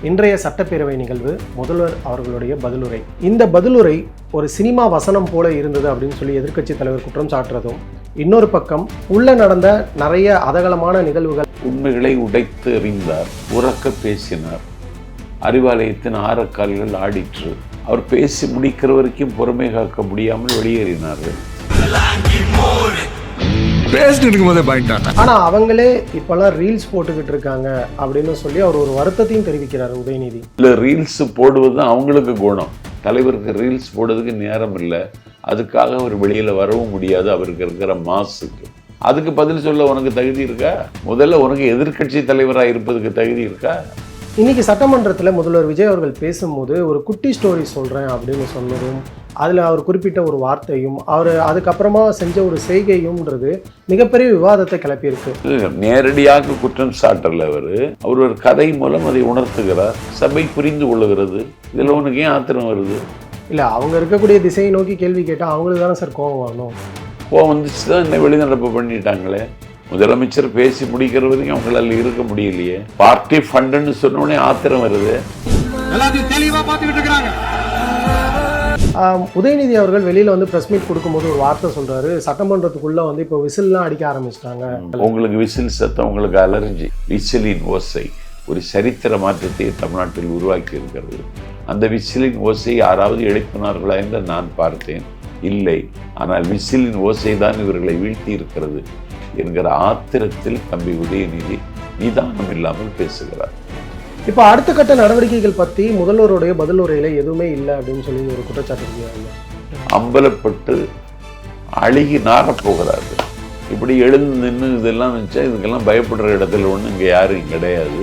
இன்றைய சட்டப்பேரவை நிகழ்வு முதல்வர் அவர்களுடைய பதிலுரை. இந்த பதிலுரை ஒரு சினிமா வசனம் போல இருந்தது அப்படின்னு சொல்லி எதிர்க்கட்சி தலைவர் குற்றம் சாட்டுறதும், இன்னொரு பக்கம் உள்ள நடந்த நிறைய அதகலமான நிகழ்வுகள், உண்மைகளை உடைத்து எறிந்தார், உறக்க பேசினார், அறிவாலயத்தின் ஆரக்கால்கள் ஆடிற்று, அவர் பேசி முடிக்கிற வரைக்கும் பொறுமை காக்க முடியாமல் வெளியேறினார்கள். ஆனா அவங்களே இப்பெல்லாம் ரீல்ஸ் போட்டுக்கிட்டு இருக்காங்க அப்படின்னு சொல்லி அவர் ஒரு வருத்தத்தையும் தெரிவிக்கிறார் உதயநிதி. இல்ல, ரீல்ஸ் போடுவது அவங்களுக்கு குணம். தலைவருக்கு ரீல்ஸ் போடுறதுக்கு நேரம் இல்லை, அதுக்காக அவர் வெளியில வரவும் முடியாது. அவருக்கு இருக்கிற மாசுக்கு அதுக்கு பதில் சொல்ல உனக்கு தகுதி இருக்கா? முதல்ல உனக்கு எதிர்க்கட்சி தலைவராக இருப்பதுக்கு தகுதி இருக்கா? இன்னைக்கு சட்டமன்றத்தில் முதல்வர் விஜய் அவர்கள் பேசும்போது ஒரு குட்டி ஸ்டோரி சொல்கிறேன் அப்படின்னு சொன்னதும், அதில் அவர் குறிப்பிட்ட ஒரு வார்த்தையும், அவர் அதுக்கப்புறமா செஞ்ச ஒரு செய்கையும்ன்றது மிகப்பெரிய விவாதத்தை கிளப்பியிருக்கு. நேரடியாக குற்றம் சாட்டல அவர் ஒரு கதை மூலம் அதை உணர்த்துகிறார், சபை புரிந்து கொள்ளுகிறது. இதில் உனக்கு ஏன் ஆத்திரம் வருது? இல்லை, அவங்க இருக்கக்கூடிய திசையை நோக்கி கேள்வி கேட்டால் அவங்களுக்கு தானே சார் கோவம் வரணும். கோவம் வந்துச்சு தான் என்ன வெளிநடப்பு பண்ணிட்டாங்களே. முதலமைச்சர் பேசி முடிக்கிற வரைக்கும் அவங்களால இருக்க முடியலையே. பார்ட்டி ஃபண்டுன்னு சொன்னோடனே ஆத்திரம் வருது. உதயநிதி அவர்கள் வெளியில வந்து பிரஸ் மீட் கொடுக்கும்போது ஒரு வார்த்தை சொல்றாரு, சட்டமன்றத்துக்குள்ள வந்து இப்போ விசில்லாம் அடிக்க ஆரம்பிச்சிட்டாங்க. உங்களுக்கு விசில் சத்தம், உங்களுக்கு அலர்ஜி. விசிலின் ஓசை ஒரு சரித்திர மாற்றத்தை தமிழ்நாட்டில் உருவாக்கி இருக்கிறது. அந்த விசிலின் ஓசை யாராவது எழுப்பினார்களா என்று நான் பார்த்தேன், இல்லை. ஆனால் விசிலின் ஓசை தான் இவர்களை வீழ்த்தி இருக்கிறது என்கிற ஆத்திரத்தில் தம்பி உதயநிதி நிதானம் இல்லாமல் பேசுகிறார். இப்போ அடுத்த கட்ட நடவடிக்கைகள் பற்றி முதல்வருடைய பதிலுரையில் எதுவுமே இல்லை அப்படின்னு சொல்லி ஒரு குற்றச்சாட்டு அம்பலப்பட்டு அழுகி நாரப்போகிறார்கள். இப்படி எழுந்து நின்று இதெல்லாம் நினச்சா இதுக்கெல்லாம் பயப்படுற இடத்துல ஒன்று இங்கே யாரும் கிடையாது.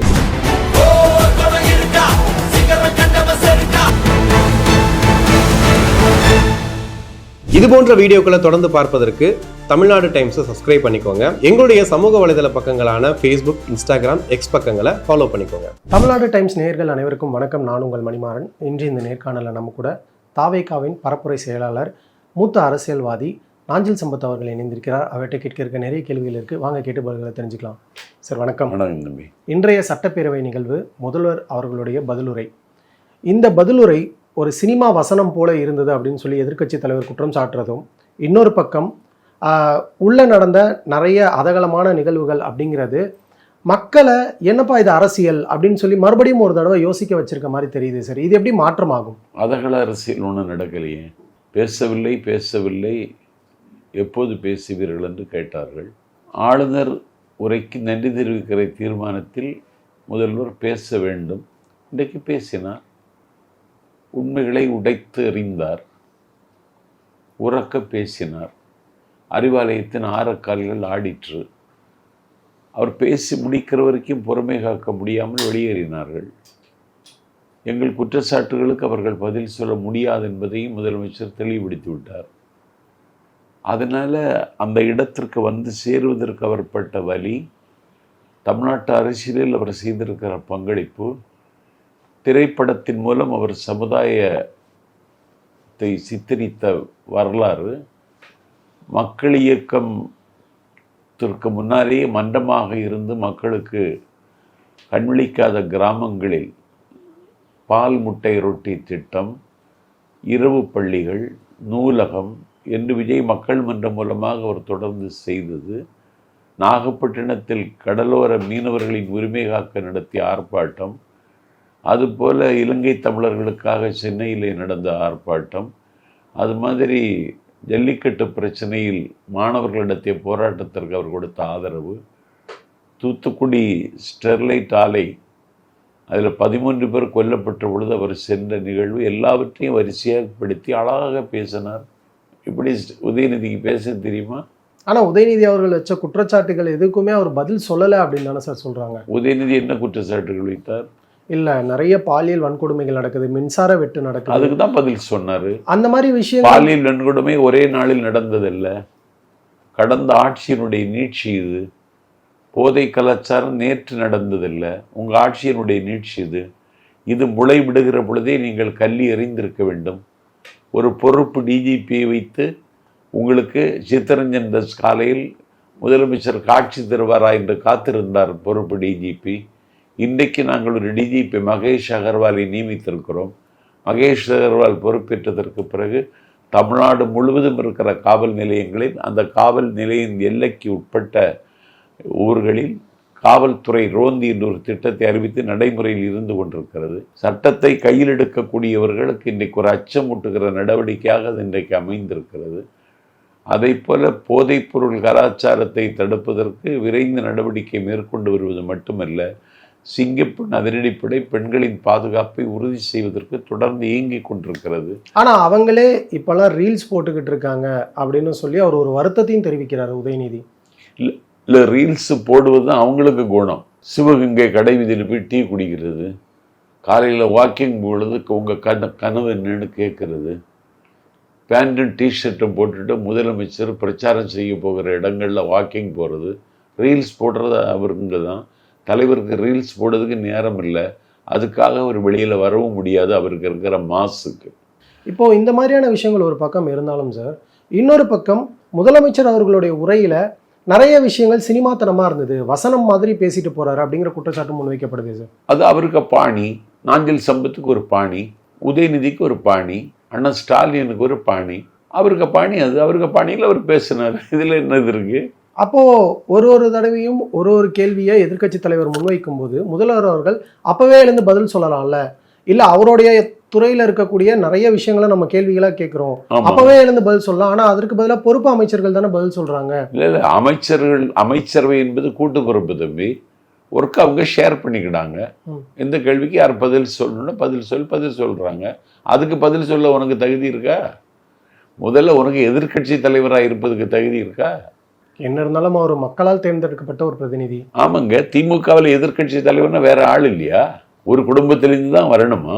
இது போன்ற வீடியோக்களை தொடர்ந்து பார்ப்பதற்கு தமிழ்நாடு டைம்ஸை சப்ஸ்கிரைப் பண்ணிக்கோங்க. எங்களுடைய சமூக வலைதள பக்கங்களான ஃபேஸ்புக், இன்ஸ்டாகிராம், எக்ஸ் பக்கங்களை ஃபாலோ பண்ணிக்கோங்க. தமிழ்நாடு டைம்ஸ் நேயர்கள் அனைவருக்கும் வணக்கம். நான் உங்கள் மணிமாறன். இன்று இந்த நேர்காணலில் நம்ம கூட தாவேகாவின் பரப்புரை செயலாளர், மூத்த அரசியல்வாதி நாஞ்சில் சம்பத் அவர்கள் இணைந்திருக்கிறார். அவர்கிட்ட கேட்க இருக்க நிறைய கேள்விகள் இருக்குது, வாங்க கேட்டு பதில்களை தெரிஞ்சுக்கலாம். சார் வணக்கம். தம்பி. இன்றைய சட்டப்பேரவை நிகழ்வு முதல்வர் அவர்களுடைய பதிலுரை. இந்த பதிலுரை ஒரு சினிமா வசனம் போல இருந்தது அப்படின்னு சொல்லி எதிர்க்கட்சி தலைவர் குற்றம் சாட்டுறதும், இன்னொரு பக்கம் உள்ள நடந்த நிறைய அதகலமான நிகழ்வுகள் அப்படிங்கிறது மக்களை என்னப்பா இது அரசியல் அப்படின்னு சொல்லி மறுபடியும் ஒரு தடவை யோசிக்க வச்சிருக்க மாதிரி தெரியுது சார். இது எப்படி மாற்றமாகும்? அதகல அரசியல் ஒன்றும் நடக்கலையே. பேசவில்லை, எப்போது பேசுவீர்கள் என்று கேட்டார்கள். ஆளுநர் உரைக்கு நன்றி தெரிவிக்கிற தீர்மானத்தில் முதல்வர் பேச வேண்டும். இன்றைக்கு பேசினார். உண்மைகளை உடைத்து எறிந்தார், உறக்க பேசினார், அறிவாலயத்தின் ஆரக்கால்கள் ஆடிற்று, அவர் பேசி முடிக்கிற வரைக்கும் பொறுமை காக்க முடியாமல் வெளியேறினார்கள். எங்கள் குற்றச்சாட்டுகளுக்கு அவர்கள் பதில் சொல்ல முடியாது என்பதையும் முதலமைச்சர் தெளிவுபடுத்தி விட்டார். அதனால் அந்த இடத்திற்கு வந்து சேருவதற்கு அவர் பட்ட வலி, தமிழ்நாட்டு அரசியலில் அவர் செய்திருக்கிற பங்களிப்பு, திரைப்படத்தின் மூலம் அவர் சமுதாயத்தை சித்தரித்த வரலாறு, மக்கள் இயக்கத்திற்கு முன்னாலேயே மன்றமாக இருந்து மக்களுக்கு கண்விழிக்காத கிராமங்களில் பால் முட்டை ரொட்டி திட்டம், இரவு பள்ளிகள், நூலகம் என்று விஜய் மக்கள் மன்றம் மூலமாக அவர் தொடர்ந்து செய்தது, நாகப்பட்டினத்தில் கடலோர மீனவர்களின் உரிமை காக்க நடத்திய ஆர்ப்பாட்டம், அதுபோல் இலங்கை தமிழர்களுக்காக சென்னையிலே நடந்த ஆர்ப்பாட்டம், அது மாதிரி ஜல்லிக்கட்டு பிரச்சனையில் மாணவர்கள் நடத்திய போராட்டத்திற்கு அவர் கொடுத்த ஆதரவு, தூத்துக்குடி ஸ்டெர்லைட் ஆலை அதில் 13 பேர் கொல்லப்பட்ட பொழுது அவர் சென்ற நிகழ்வு, எல்லாவற்றையும் வரிசையாகப்படுத்தி அழகாக பேசினார். இப்படி உதயநிதிக்கு பேச தெரியுமா? ஆனால் உதயநிதி அவர்கள் வச்ச குற்றச்சாட்டுகள் எதுக்குமே அவர் பதில் சொல்லலை அப்படின்னு தானே சார் சொல்கிறாங்க. உதயநிதி என்ன குற்றச்சாட்டுகள் வைத்தார்? இல்லை, நிறைய பாலியல் வன்கொடுமைகள் நடக்குது, மின்சார வெட்டு நடக்குது, அதுக்கு தான் பதில் சொன்னார். அந்த மாதிரி விஷயம். பாலியல் வன்கொடுமை ஒரே நாளில் நடந்ததில்ல, கடந்த ஆட்சியினுடைய நீட்சி இது. போதை கலாச்சாரம் நேற்று நடந்ததில்லை, உங்கள் ஆட்சியினுடைய நீட்சி இது. இது முளை விடுகிற பொழுதே நீங்கள் கல்வி எறிந்திருக்க வேண்டும். ஒரு பொறுப்பு டிஜிபியை வைத்து உங்களுக்கு சித்தரஞ்சன் தாஸ் காலையில் முதலமைச்சர் காட்சி தருவாரா என்று காத்திருந்தார் பொறுப்பு டிஜிபி. இன்றைக்கு நாங்கள் ஒரு டிஜிபி மகேஷ் அகர்வாலை நியமித்திருக்கிறோம். மகேஷ் அகர்வால் பொறுப்பேற்றதற்கு பிறகு தமிழ்நாடு முழுவதும் இருக்கிற காவல் நிலையங்களில் அந்த காவல் நிலையின் எல்லைக்கு உட்பட்ட ஊர்களில் காவல்துறை ரோந்தி என்ற ஒரு திட்டத்தை அறிவித்து நடைமுறையில் இருந்து கொண்டிருக்கிறது. சட்டத்தை கையில் எடுக்கக்கூடியவர்களுக்கு இன்றைக்கு ஒரு அச்சமூட்டுகிற நடவடிக்கையாக அது இன்றைக்கு அமைந்திருக்கிறது. அதை போல போதைப்பொருள் கலாச்சாரத்தை தடுப்பதற்கு விரைந்து நடவடிக்கை மேற்கொண்டு வருவது மட்டுமல்ல, சிங்கப்பெண் அதிரடிப்படை பெண்களின் பாதுகாப்பை உறுதி செய்வதற்கு தொடர்ந்து இயங்கிக் கொண்டிருக்கிறது. ஆனா அவங்களே இப்பெல்லாம் ரீல்ஸ் போட்டுக்கிட்டு இருக்காங்க அப்படின்னு சொல்லி அவர் ஒரு வருத்தத்தையும் தெரிவிக்கிறார் உதயநிதி. இல்லை ரீல்ஸ் போடுவது தான் அவங்களுக்கு குணம். சிவகங்கை கடை வீதியில் போய் டீ குடிக்கிறது, காலையில் வாக்கிங் பொழுது உங்கள் கனவு என்னன்னு கேட்கறது, பேண்ட்டும் டிஷர்ட்டும் போட்டுட்டு முதலமைச்சர் பிரச்சாரம் செய்ய போகிற இடங்களில் வாக்கிங் போகிறது, ரீல்ஸ் போடுறது அவருங்க தான். தலைவருக்கு ரீல்ஸ் போடுறதுக்கு நேரம் இல்லை, அதுக்காக அவர் வெளியில் வரவும் முடியாது அவருக்கு இருக்கிற மாசுக்கு. இப்போது இந்த மாதிரியான விஷயங்கள் ஒரு பக்கம் இருந்தாலும் சார், இன்னொரு பக்கம் முதலமைச்சர் அவர்களுடைய உரையில் நிறைய விஷயங்கள் சினிமாத்தனமாக இருந்தது, வசனம் மாதிரி பேசிட்டு போகிறாரு அப்படிங்கிற குற்றச்சாட்டு முன்வைக்கப்படுது சார். அது அவருக்கு பாணி. நாஞ்சில் சம்பத்துக்கு ஒரு பாணி, உதயநிதிக்கு ஒரு பாணி, அண்ணன் ஸ்டாலினுக்கு ஒரு பாணி. அவருக்கு பாணி, அது அவருக்கு பாணியில் அவர் பேசினார். இதில் என்னது இருக்குது? அப்போது ஒரு தடவையும் ஒரு கேள்வியை எதிர்க்கட்சி தலைவர் முன்வைக்கும் போது முதல்வர் அவர்கள் அப்போவே எழுந்து பதில் சொல்லலாம்ல, இல்லை அவருடைய துறையில் இருக்கக்கூடிய நிறைய விஷயங்களை நம்ம கேள்விகளாக கேட்குறோம், அப்போவே எழுந்து பதில் சொல்லலாம். ஆனால் அதற்கு பதிலாக பொறுப்பு அமைச்சர்கள் தானே பதில் சொல்கிறாங்க. இல்லை அமைச்சரவை என்பது கூட்டு பொறுப்பு தம்பி. ஒர்க்கு அவங்க ஷேர் பண்ணிக்கிட்டாங்க. எந்த கேள்விக்கு யார் பதில் சொல்லணும்னா பதில் சொல்கிறாங்க. அதுக்கு பதில் சொல்ல உனக்கு தகுதி இருக்கா? முதல்ல உனக்கு எதிர்க்கட்சி தலைவராக இருப்பதுக்கு தகுதி இருக்கா? என்ன இருந்தாலும் அவர் மக்களால் தேர்ந்தெடுக்கப்பட்ட ஒரு பிரதிநிதி. ஆமாங்க, திமுகவில் எதிர்க்கட்சி தலைவர்னா வேற ஆள் இல்லையா? ஒரு குடும்பத்திலிருந்து தான் வரணுமா?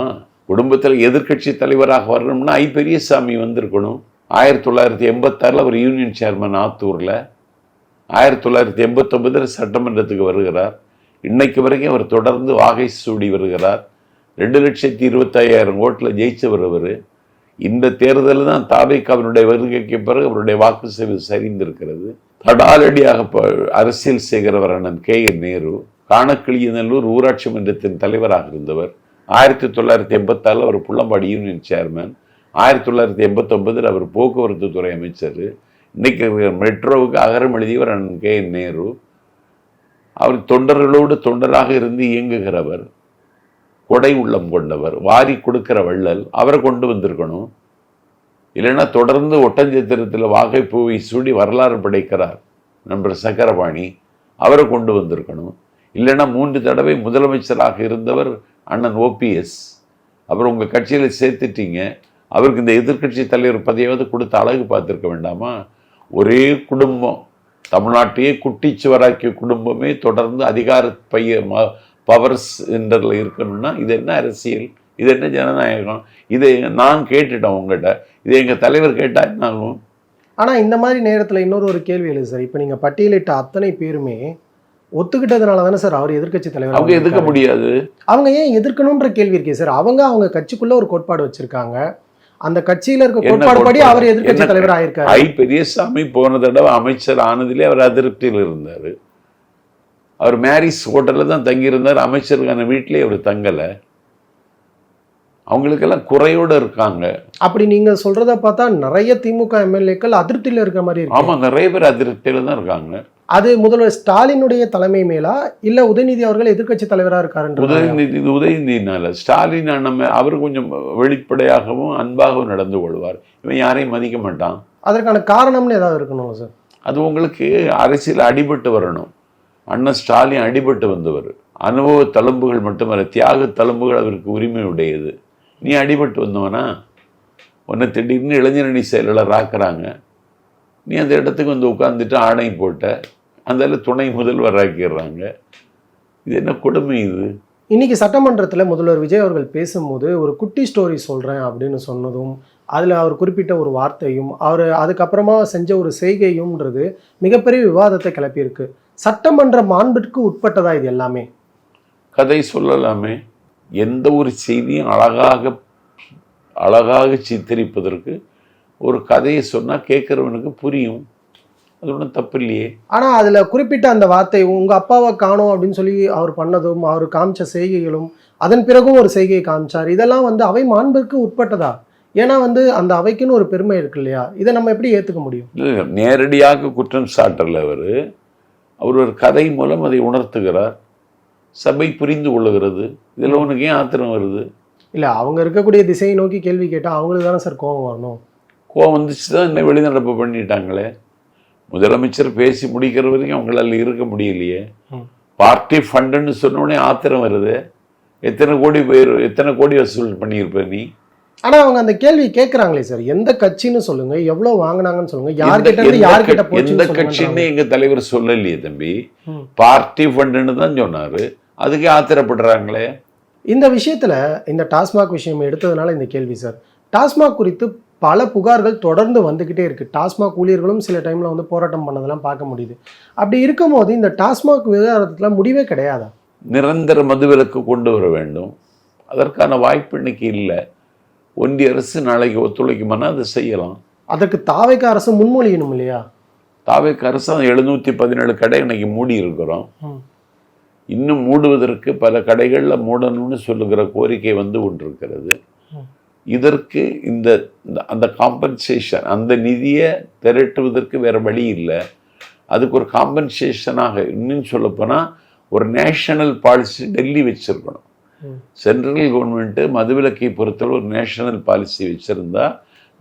குடும்பத்தில் எதிர்க்கட்சி தலைவராக வரணும்னா ஐ பெரியசாமி வந்திருக்கணும். 1986 அவர் யூனியன் சேர்மன் ஆத்தூரில், 1989 சட்டமன்றத்துக்கு வருகிறார். இன்னைக்கு வரைக்கும் அவர் தொடர்ந்து வாகை சூடி வருகிறார். 2,25,000 ஓட்டில் ஜெயிச்சவர் அவர். இந்த தேர்தலில் தான் தாவேக்காவினுடைய வருகைக்கு பிறகு அவருடைய வாக்கு செவி சரிந்திருக்கிறது. தடாலடியாக அரசியல் செய்கிறவர் அண்ணன் KN நேரு. காணக்கிளியநல்லூர் ஊராட்சி மன்றத்தின் தலைவராக இருந்தவர். 1986 அவர் புள்ளம்பாடி யூனியன் சேர்மன். 1989 அவர் போக்குவரத்து துறை அமைச்சர். இன்னைக்கு மெட்ரோவுக்கு அகரம் எழுதியவர் அண்ணன் KN நேரு. அவர் தொண்டர்களோடு தொண்டராக இருந்து இயங்குகிறவர், கொடை உள்ளம் கொண்டவர், வாரி கொடுக்கிற வள்ளல். அவரை கொண்டு வந்திருக்கணும். இல்லைன்னா தொடர்ந்து ஒட்டஞ்சத்திரத்தில் வாகை பூவை சூடி வரலாறு படைக்கிறார் நண்பர் சக்கரபாணி, அவரை கொண்டு வந்திருக்கணும். இல்லைன்னா 3 தடவை முதலமைச்சராக இருந்தவர் அண்ணன் OPS, அப்புறம் உங்கள் கட்சியில் சேர்த்துட்டீங்க. அவருக்கு இந்த எதிர்க்கட்சி தலைவர் பதவியாவது கொடுத்து அழகு பார்த்துருக்க வேண்டாமா? ஒரே குடும்பம், தமிழ்நாட்டையே குட்டிச்சுவராக்கிய குடும்பமே தொடர்ந்து அதிகார பவர்ஸ் என்றதில் இருக்கணும்னா இது என்ன அரசியல்? இது என்ன ஜனநாயகம்? இதை நான் கேட்டுட்டேன் உங்கள்கிட்ட, இதை எங்கள் தலைவர் கேட்டால் என்ன ஆகும்? ஆனால் இந்த மாதிரி நேரத்தில் இன்னொரு கேள்வி எழுது சார். இப்போ நீங்கள் பட்டியலிட்ட அத்தனை பேருமே ஒத்துக்கிட்டதுனால தானே சார் அவர் எதிர்க்கட்சி தலைவர். அவங்க எதிர்க்க முடியாது. அவங்க ஏன் எதிர்க்கணுன்ற கேள்வி இருக்கே சார். அவங்க கட்சிக்குள்ள ஒரு கோட்பாடு வச்சிருக்காங்க, அந்த கட்சியில இருக்க கோட்பாடு படி அவர் எதிர்க்கட்சி தலைவர் ஆயிருக்காரு. ஐ பெரியசாமி போன தடவை அமைச்சர் ஆனதிலே அவர் அதிருப்தியில் இருந்தார். அவர் மேரிஸ் ஹோட்டலில் தான் தங்கியிருந்தார், அமைச்சருக்கான வீட்டிலே அவர் தங்கலை. அவங்களுக்கெல்லாம் குறையோடு இருக்காங்க. அப்படி நீங்க சொல்றத பார்த்தா நிறைய திமுக எம்எல்ஏக்கள் அதிருப்தியில் இருக்கிற மாதிரி இருக்கு. ஆமா, நிறைய பேர் அதிருப்தியில் தான் இருக்காங்க. அது முதல்வர் ஸ்டாலினுடைய தலைமை மேலா இல்ல உதயநிதி அவர்கள் எதிர்க்கட்சி தலைவரா இருக்காரு? உதயநிதினால. ஸ்டாலின் அவர் கொஞ்சம் வெளிப்படையாகவும் அன்பாகவும் நடந்து கொள்வார். இவன் யாரையும் மதிக்க மாட்டான். அதற்கான காரணம்னு ஏதாவது இருக்கணும் சார். அது உங்களுக்கு அரசியல் அடிபட்டு வரணும். அண்ணன் ஸ்டாலின் அடிபட்டு வந்தவர். அனுபவ தழும்புகள் மட்டுமல்ல, தியாக தழும்புகள் அவருக்கு உரிமை உடையது. நீ அடிபட்டு வந்தவனா? உன்னை திடீர்னு இளைஞரணி செயலாளர் ஆக்குறாங்க, நீ அந்த இடத்துக்கு வந்து உட்காந்துட்டு ஆணை போட்ட, அந்த துணை முதல்வர் ஆக்கிடுறாங்க. இது என்ன கொடுமை இது? இன்னைக்கு சட்டமன்றத்தில் முதல்வர் விஜய் அவர்கள் பேசும்போது ஒரு குட்டி ஸ்டோரி சொல்கிறேன் அப்படின்னு சொன்னதும், அதில் அவர் குறிப்பிட்ட ஒரு வார்த்தையும் அவர் அதுக்கப்புறமா செஞ்ச ஒரு செய்கையும்ன்றது மிகப்பெரிய விவாதத்தை கிளப்பியிருக்கு. சட்டமன்ற மாண்பிற்கு உட்பட்டதா இது எல்லாமே? கதை சொல்லலாமே. எந்த ஒரு செய்தியும் அழகாக சித்தரிப்பதற்கு ஒரு கதையை சொன்னால் கேட்குறவனுக்கு புரியும். அது ஒன்றும் தப்பு இல்லையே. ஆனா அதுல குறிப்பிட்ட அந்த வார்த்தை உங்க அப்பாவை காணோம் அப்படின்னு சொல்லி அவர் பண்ணதும் அவர் காமிச்ச செய்கைகளும் அதன் பிறகும் ஒரு செய்கையை காமிச்சார், இதெல்லாம் வந்து அவை மாண்புக்கு உட்பட்டதா? ஏன்னா வந்து அந்த அவைக்குன்னு ஒரு பெருமை இருக்கு இல்லையா, இதை நம்ம எப்படி ஏத்துக்க முடியும்? இல்ல, நேரடியாக குற்றம் சாட்டல அவர் ஒரு கதை மூலம் அதை உணர்த்துகிறார், சபை புரிந்து கொள்ளுகிறது. இதில் உனக்கு ஏன் ஆத்திரம் வருது? இல்ல அவங்க இருக்கக்கூடிய திசையை நோக்கி கேள்வி கேட்டா அவங்களுக்கு தானே சார் கோபம் வரணும். கோவம் வந்துச்சு தான் என்ன வெளிநடப்பு பண்ணிட்டாங்களே. முதலமைச்சர் பேசி முடிக்கிற வரைக்கும் அவங்களால இருக்க முடியலையே. பார்ட்டி ஃபண்டுன்னு சொன்னோடனே ஆத்திரம் வருது. எத்தனை கோடி வசூல் பண்ணியிருப்ப நீ? ஆனா அவங்க அந்த கேள்வி கேட்கறாங்களே சார், எந்த கட்சின்னு சொல்லுங்க, எவ்வளவு வாங்கினாங்கன்னு சொல்லுங்க, யார்கிட்ட எந்த கட்சின்னு எங்க தலைவர் சொல்லலையே தம்பி. பார்ட்டி ஃபண்டுன்னு தான் சொன்னாரு, அதுக்கே ஆத்திரப்படுறாங்களே. இந்த விஷயத்துல இந்த டாஸ்மாக் விஷயம் எடுத்ததுனால இந்த கேள்வி சார். டாஸ்மாக் குறித்து பல புகார்கள் தொடர்ந்து வந்துகிட்டே இருக்கு. டாஸ்மாக் ஊழியர்களும் சில டைம்ல வந்து போராட்டம் பண்ணதெல்லாம் பார்க்க முடியுது. அப்படி இருக்கும்போது இந்த டாஸ்மாக் விவகாரத்துல முடிவே கிடையாதா? நிரந்தர மதுவிலக்கு கொண்டு வர வேண்டும். அதற்கான வாய்ப்பு இன்னைக்கு இல்லை. ஒன்றிய அரசு நாளைக்கு ஒத்துழைக்குமானா அதை செய்யலாம். அதற்கு தாவேக அரசு முன்மொழியணும் இல்லையா? தாவேக அரசு 717 கடை இன்னைக்கு மூடி இருக்கிறோம். இன்னும் மூடுவதற்கு பல கடைகளில் மூடணும்னு சொல்லுகிற கோரிக்கை வந்து கொண்டிருக்கிறது. இதற்கு அந்த காம்பன்சேஷன், அந்த நிதியை திரட்டுவதற்கு வேற வழி இல்லை. அதுக்கு ஒரு காம்பன்சேஷனாக இன்னும் சொல்லப்போனால் ஒரு நேஷனல் பாலிசி டெல்லி வச்சிருக்கணும். சென்ட்ரல் கவர்மெண்ட்டு மதுவிலக்கை பொறுத்தவரை ஒரு நேஷனல் பாலிசி வச்சிருந்தா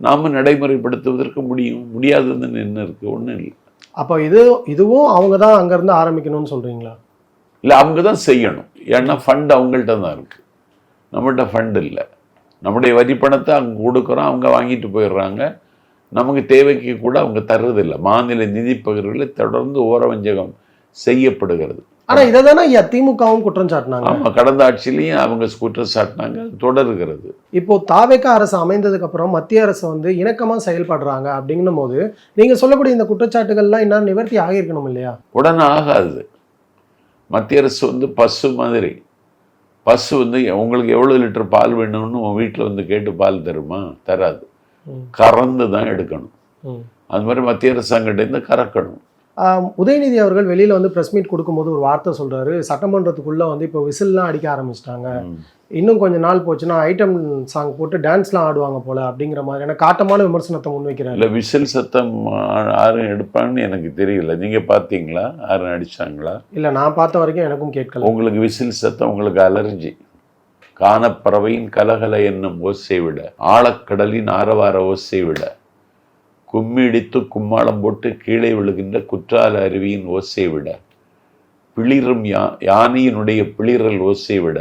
நாம நடைமுறைப்படுத்துவதற்கு முடியாதுன்னு என்ன இருக்கு? ஒன்றும் இல்லை. அப்போ இதுவும் அவங்க தான் அங்கேருந்து ஆரம்பிக்கணும்னு சொல்றீங்களா? இல்லை, அவங்க தான் செய்யணும். ஏன்னா ஃபண்ட் அவங்கள்ட்ட தான் இருக்கு, நம்மகிட்ட ஃபண்ட் இல்லை. நம்முடைய வரி பணத்தை அங்கே கொடுக்குறோம், அவங்க வாங்கிட்டு போயிடுறாங்க. நமக்கு தேவைக்கு கூட அவங்க தர்றதில்லை. மாநில நிதி பகிர்வுகளில் தொடர்ந்து ஓரவஞ்சகம் செய்யப்படுகிறது. ஆனா இதை தானே திமுகவும் குற்றம் சாட்டினாங்க. ஆமா, கடந்த ஆட்சியிலையும் அவங்க குற்றம் சாட்டினாங்க, தொடர்கிறது. இப்போ தாவேக அரசு அமைந்ததுக்கு அப்புறம் மத்திய அரசு வந்து இணக்கமா செயல்படுறாங்க அப்படிங்கும் போது நீங்க சொல்லக்கூடிய இந்த குற்றச்சாட்டுகள்லாம் இன்னும் நிவர்த்தி ஆகியிருக்கணும் இல்லையா? உடனே ஆகாது. மத்திய அரசு வந்து பசு மாதிரி. பசு வந்து உங்களுக்கு எவ்வளவு லிட்டர் பால் வேணும்னு உன் வீட்டில் வந்து கேட்டு பால் தருமா? தராது. கறந்து தான் எடுக்கணும். அது மாதிரி மத்திய அரசாங்கிட்ட கறக்கணும். உதயநிதி அவர்கள் வெளியில வந்து பிரஸ் மீட் கொடுக்கும்போது ஒரு வார்த்தை சொல்றாரு, சட்டமன்றத்துக்குள்ள வந்து இப்போ விசில்லாம் அடிக்க ஆரம்பிச்சிட்டாங்க, இன்னும் கொஞ்சம் நாள் போச்சுன்னா ஐட்டம் சாங் போட்டு டான்ஸ்லாம் ஆடுவாங்க போல அப்படிங்கிற மாதிரியான காட்டமான விமர்சனத்தை முன்வைக்கிறாங்க. இல்லை, விசில் சத்தம் யாரும் எடுப்பான்னு எனக்கு தெரியல. நீங்க பார்த்தீங்களா? யாரும் அடிச்சாங்களா? இல்லை, நான் பார்த்த வரைக்கும் எனக்கும் கேட்கல. உங்களுக்கு விசில் சத்தம் உங்களுக்கு அலர்ஜி. காணப்பறவையின் கலகல என்னும் ஓசை விட, ஆழக்கடலின் ஆரவார ஓசை விட, கும்மிடித்து கும்மாளம் போட்டு கீழே விழுகின்ற குற்றால அருவியின் ஓசை விட, பிளிரும் யானையினுடைய பிளிரல் ஓசை விட,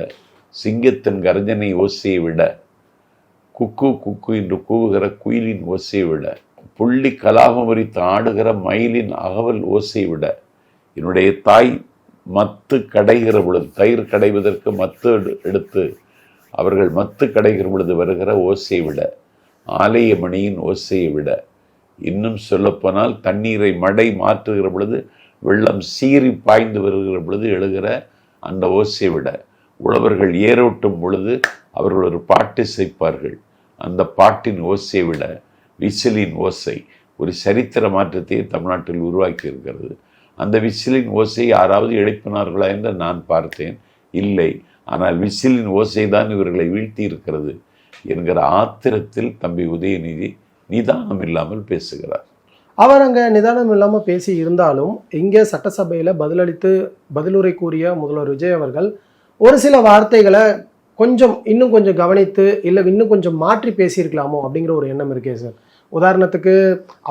சிங்கத்தின் கர்ஜனை ஓசையை விட, குக்கு குக்கு என்று கூவுகிற குயிலின் ஓசையை விட, புள்ளி கலாபம் வரித்து ஆடுகிற மயிலின் அகவல் ஓசை விட, என்னுடைய தாய் மத்து கடைகிற பொழுது, தயிர் கடைவதற்கு மத்து எடுத்து அவர்கள் மத்து கடைகிற பொழுது வருகிற ஓசையை விட, ஆலய மணியின் ஓசையை விட, இன்னும் சொல்லப்போனால் தண்ணீரை மடை மாற்றுகிற பொழுது வெள்ளம் சீறி பாய்ந்து வருகிற பொழுது எழுகிற அந்த ஓசையை விட, உழவர்கள் ஏரோட்டும் பொழுது அவர்கள் ஒரு பாட்டு செய்ப்பார்கள், அந்த பாட்டின் ஓசையை விட விசிலின் ஓசை ஒரு சரித்திர மாற்றத்தை தமிழ்நாட்டில் உருவாக்கி இருக்கிறது. அந்த விசிலின் ஓசை யாராவது எழுப்பினார்களா என்று நான் பார்த்தேன், இல்லை. ஆனால் விசிலின் ஓசை தான் இவர்களை வீழ்த்தி இருக்கிறது என்கிற ஆத்திரத்தில் தம்பி உதயநிதி நிதானம் இல்லாமல் பேசுகிறார். அவர் அங்கே நிதானம் இல்லாமல் பேசி இருந்தாலும் இங்கே சட்டசபையில் பதிலுரை கூறிய முதல்வர் விஜய் அவர்கள் ஒரு சில வார்த்தைகளை இன்னும் கொஞ்சம் கவனித்து இல்லை இன்னும் கொஞ்சம் மாற்றி பேசியிருக்கலாமோ அப்படிங்கிற ஒரு எண்ணம் இருக்கே சார். உதாரணத்துக்கு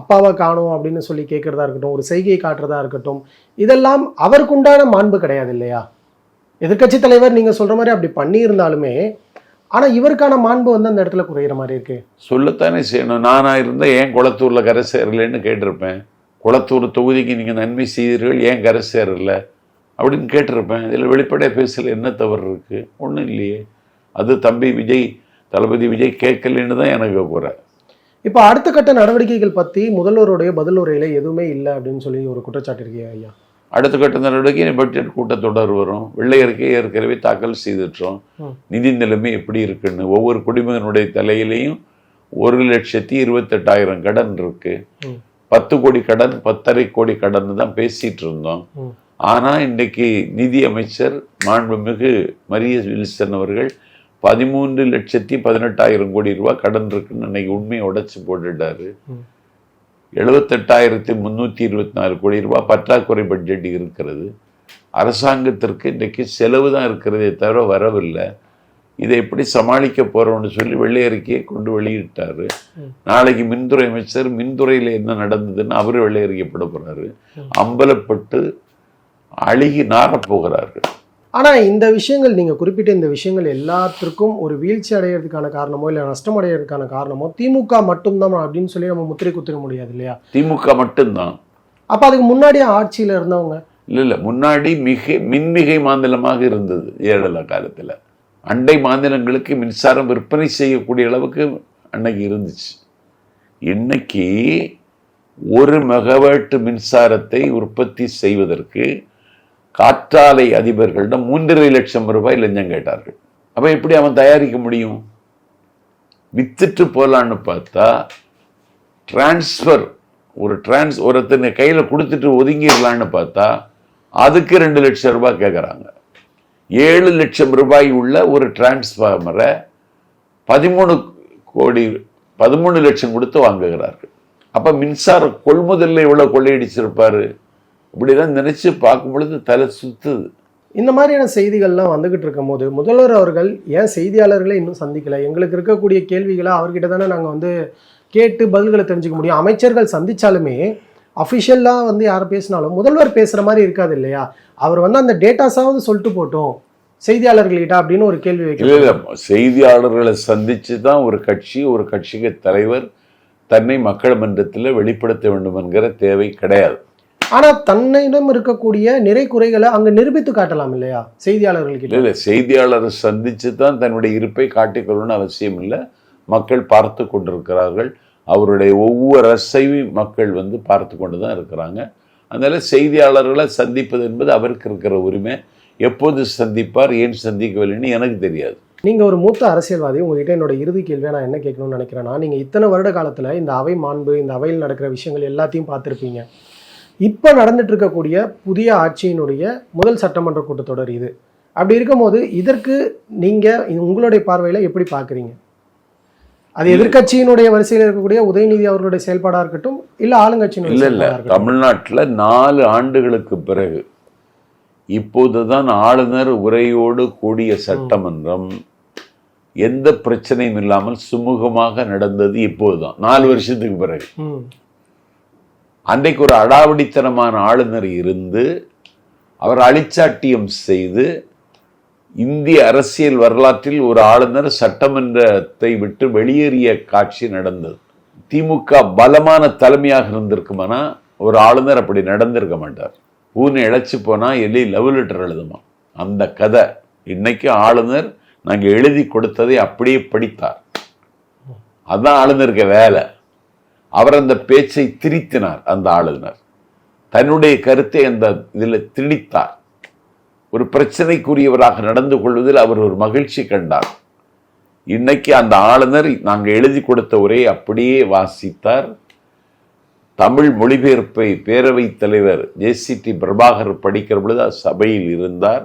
அப்பாவை காணோம் அப்படின்னு சொல்லி கேட்குறதா இருக்கட்டும், ஒரு செய்கையை காட்டுறதா இருக்கட்டும், இதெல்லாம் அவருக்குண்டான மாண்பு கிடையாது இல்லையா? எதிர்க்கட்சி தலைவர் நீங்கள் சொல்கிற மாதிரி அப்படி பண்ணியிருந்தாலுமே ஆனால் இவருக்கான மாண்பு வந்து அந்த இடத்துல குறையிற மாதிரி இருக்கு. சொல்லத்தானே செய்யணும். நானாக இருந்தால் ஏன் குளத்தூரில் கரை சேரலைன்னு கேட்டிருப்பேன். குளத்தூர் தொகுதிக்கு நீங்கள் நன்மை செய்தீர்கள், ஏன் கரை சேரல அப்படின்னு கேட்டிருப்பேன். இதில் வெளிப்படையாக பேசல என்ன தவறு இருக்கு? ஒன்றும் இல்லையே. அது தளபதி விஜய் கேட்கலன்னு தான் எனக்கு குறை. இப்போ அடுத்த கட்ட நடவடிக்கைகள் பற்றி முதல்வருடைய பதிலுரையில் எதுவுமே இல்லை அப்படின்னு சொல்லி ஒரு குற்றச்சாட்டு இருக்கே ஐயா. அடுத்த கட்ட நடவடிக்கை பட்ஜெட் கூட்டத்தொடர் வரும். வெள்ளை அறிக்கையை ஏற்கனவே தாக்கல் செய்துட்டோம். நிதி நிலைமை எப்படி இருக்குன்னு ஒவ்வொரு குடிமகனுடைய தலையிலையும் 1,28,28,000 கடன் இருக்கு. 10 கோடி கடன் 10.5 கோடி கடன் தான் பேசிட்டு இருந்தோம். ஆனா இன்னைக்கு நிதி அமைச்சர் மாண்புமிகு மரிய வில்சன் அவர்கள் 13,18,000 கோடி ரூபாய் கடன் இருக்குன்னு இன்னைக்கு உண்மையை உடைச்சு போட்டுட்டாரு. 78,324 கோடி ரூபாய் பற்றாக்குறை பட்ஜெட் இருக்கிறது. அரசாங்கத்திற்கு இன்றைக்கு செலவு தான் இருக்கிறதே தவிர வரவில்லை. இதை எப்படி சமாளிக்க போறோம்னு சொல்லி வெள்ளை அறிக்கையை கொண்டு வெளியிட்டாரு. நாளைக்கு மின்துறை அமைச்சர் மின்துறையில் என்ன நடந்ததுன்னு அவரு வெள்ளை அறிக்கைப்பட போறாரு. அம்பலப்பட்டு அழுகி நாரப்போகிறார்கள். ஆனா இந்த விஷயங்கள் நீங்க குறிப்பிட்ட இந்த விஷயங்கள் எல்லாத்திற்கும் ஒரு வீழ்ச்சி அடைகிறதுக்கான காரணமோ இல்ல நஷ்டம் அடைகிறதுக்கான காரணமோ திமுக மட்டும்தான் அப்படின்னு சொல்லி நம்ம முத்திரை குத்திர முடியாது இல்லையா? திமுக மட்டும்தான். அப்ப அதுக்கு முன்னாடியே ஆட்சியில இருந்தவங்க இல்ல முன்னாடி மின்மிகை மாநிலமாக இருந்தது ஏழல காலத்துல. அண்டை மாநிலங்களுக்கு மின்சாரம் விற்பனை செய்யக்கூடிய அளவுக்கு அன்னைக்கு இருந்துச்சு. இன்னைக்கு 1 மெகாவாட் மின்சாரத்தை உற்பத்தி செய்வதற்கு காற்றாலை அதிபர்களிடம் 3.5 லட்சம் ரூபாய் லஞ்சம் கேட்டார்கள். அப்ப எப்படி அவன் தயாரிக்க முடியும்? வித்துட்டு போலான்னு பார்த்தா டிரான்ஸ்பர் ஒருத்தனை கையில கொடுத்துட்டு ஒதுங்கிடலான்னு பார்த்தா அதுக்கு 2 லட்சம் ரூபாய் கேட்கறாங்க. 7 லட்சம் ரூபாய் உள்ள ஒரு டிரான்ஸ்பார்மரை 13 லட்சம் கொடுத்து வாங்குகிறார்கள். அப்ப மின்சார கொள்முதல்ல எவ்வளவு கொள்ளையடிச்சிருப்பாரு? இப்படிதான் நினைச்சு பார்க்கும் பொழுது தலை சுத்துது. இந்த மாதிரியான செய்திகள்லாம் வந்துகிட்டு இருக்கும் போது முதல்வர் அவர்கள் ஏன் செய்தியாளர்களை இன்னும் சந்திக்கல? எங்களுக்கு இருக்கக்கூடிய கேள்விகளை அவர்கிட்ட தானே நாங்கள் கேட்டு பதில்களை தெரிஞ்சுக்க முடியும். அமைச்சர்கள் சந்திச்சாலுமே அஃபிஷியலாக யாரை பேசினாலும் முதல்வர் பேசுகிற மாதிரி இருக்காது இல்லையா? அவர் அந்த டேட்டாஸாவது சொல்லிட்டு போட்டோம் செய்தியாளர்கள்கிட்ட அப்படின்னு ஒரு கேள்வி வைக்க. செய்தியாளர்களை சந்திச்சு தான் ஒரு கட்சிக்கு தலைவர் தன்னை மக்கள் மன்றத்தில் வெளிப்படுத்த வேண்டும் என்கிற தேவை கிடையாது. ஆனா தன்னிடம் இருக்கக்கூடிய நிறை குறைகளை அங்க நிரூபித்து காட்டலாம் இல்லையா செய்தியாளர்களுக்கு? இல்ல செய்தியாளரை சந்திச்சு தான் தன்னுடைய இருப்பை காட்டிக்கொள்ளணும்னு அவசியம் இல்லை. மக்கள் பார்த்து கொண்டிருக்கிறார்கள். அவருடைய ஒவ்வொரு அசைவையும் மக்கள் பார்த்து கொண்டு தான் இருக்கிறாங்க. அதனால செய்தியாளர்களை சந்திப்பது என்பது அவருக்கு இருக்கிற உரிமை. எப்போது சந்திப்பார், ஏன் சந்திக்கவில்லைன்னு எனக்கு தெரியாது. நீங்க ஒரு மூத்த அரசியல்வாதி, உங்ககிட்ட என்னோட இறுதி கேள்வியை நான் என்ன கேட்கணும்னு நினைக்கிறேன்னா, நீங்க இத்தனை வருட காலத்துல இந்த அவை மாண்பு, இந்த அவையில் நடக்கிற விஷயங்கள் எல்லாத்தையும் பார்த்துருப்பீங்க. இப்போ நடந்துட்டு இருக்கக்கூடிய புதிய ஆட்சியினுடைய முதல் சட்டமன்ற கூட்டத்தொடர் இது. அப்படி இருக்கும்போது இதற்கு நீங்க உங்களுடைய பார்வையில எப்படி பார்க்குறீங்க? அது எதிர்கட்சியினுடைய வரிசையில் இருக்கக்கூடிய உதயநிதி அவர்களுடைய செயல்பாடா இருக்கட்டும், இல்ல ஆளுங்கட்சியினுடைய? இல்ல தமிழ்நாட்டில் 4 ஆண்டுகளுக்கு பிறகு இப்போதுதான் ஆளுநர் உரையோடு கூடிய சட்டமன்றம் எந்த பிரச்சனையும் இல்லாமல் சுமூகமாக நடந்தது. இப்போதுதான் 4 வருஷத்துக்கு பிறகு. அன்றைக்கு ஒரு அடாவடித்தனமான ஆளுநர் இருந்து அவர் அழிச்சாட்டியம் செய்து இந்திய அரசியல் வரலாற்றில் ஒரு ஆளுநர் சட்டமன்றத்தை விட்டு வெளியேறிய காட்சி நடந்தது. திமுக பலமான தலைமையாக இருந்திருக்குமானா ஒரு ஆளுநர் அப்படி நடந்திருக்க மாட்டார். பூனை இழைச்சி போனா எலி லவ் லெட்டர் எழுதுமா, அந்த கதை. இன்னைக்கு ஆளுநர் நாங்க எழுதி கொடுத்ததை அப்படியே படித்தார். அதான் ஆளுநருக்கு வேலை. அவர் அந்த பேச்சை திரித்தினார். அந்த ஆளுநர் தன்னுடைய கருத்தை அந்த இதுல திணித்தார். ஒரு பிரச்சனைக்குரியவராக நடந்து கொள்வதில் அவர் ஒரு மகிழ்ச்சி கண்டார். இன்னைக்கு அந்த ஆளுநர் நாங்க எழுதி கொடுத்த உரையை அப்படியே வாசித்தார். தமிழ் மொழிபெயர்ப்பை பேரவைத் தலைவர் JCT பிரபாகர் படிக்கிற பொழுது சபையில் இருந்தார்.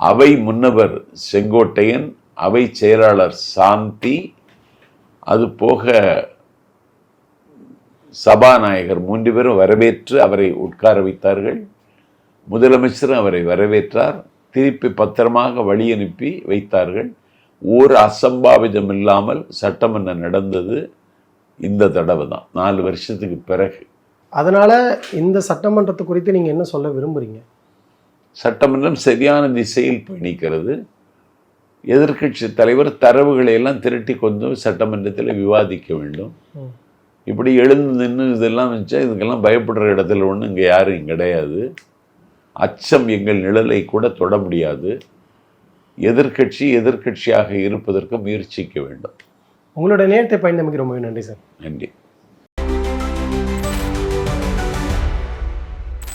அவை முன்னவர் செங்கோட்டையன், அவை செயலாளர் சாந்தி, அது போக சபாநாயகர் 3 பேரும் வரவேற்று அவரை உட்கார வைத்தார்கள். முதலமைச்சரும் அவரை வரவேற்றார். திருப்பி பத்திரமாக வழி அனுப்பி வைத்தார்கள். ஒரு அசம்பாவிதம் இல்லாமல் சட்டமன்றம் நடந்தது இந்த தடவை தான், 4 வருஷத்துக்கு பிறகு. அதனால இந்த சட்டமன்றத்தை குறித்து நீங்க என்ன சொல்ல விரும்புறீங்க? சட்டமன்றம் சரியான திசையில் பயணிக்கிறது. எதிர்க்கட்சி தலைவர் தரவுகளை எல்லாம் திரட்டி கொண்டு சட்டமன்றத்தில் விவாதிக்க வேண்டும். இப்படி எழுந்து நின்று இதெல்லாம் வச்சா இதுக்கெல்லாம் பயப்படுற இடத்துல ஒன்று இங்கே யாரும் கிடையாது. அச்சம் எங்கள் நிழலை கூட தொட முடியாது. எதிர்க்கட்சியாக இருப்பதற்கு முயற்சிக்க வேண்டும். உங்களோட நேரத்தை பயந்தமைக்கு ரொம்ப நன்றி சார். நன்றி.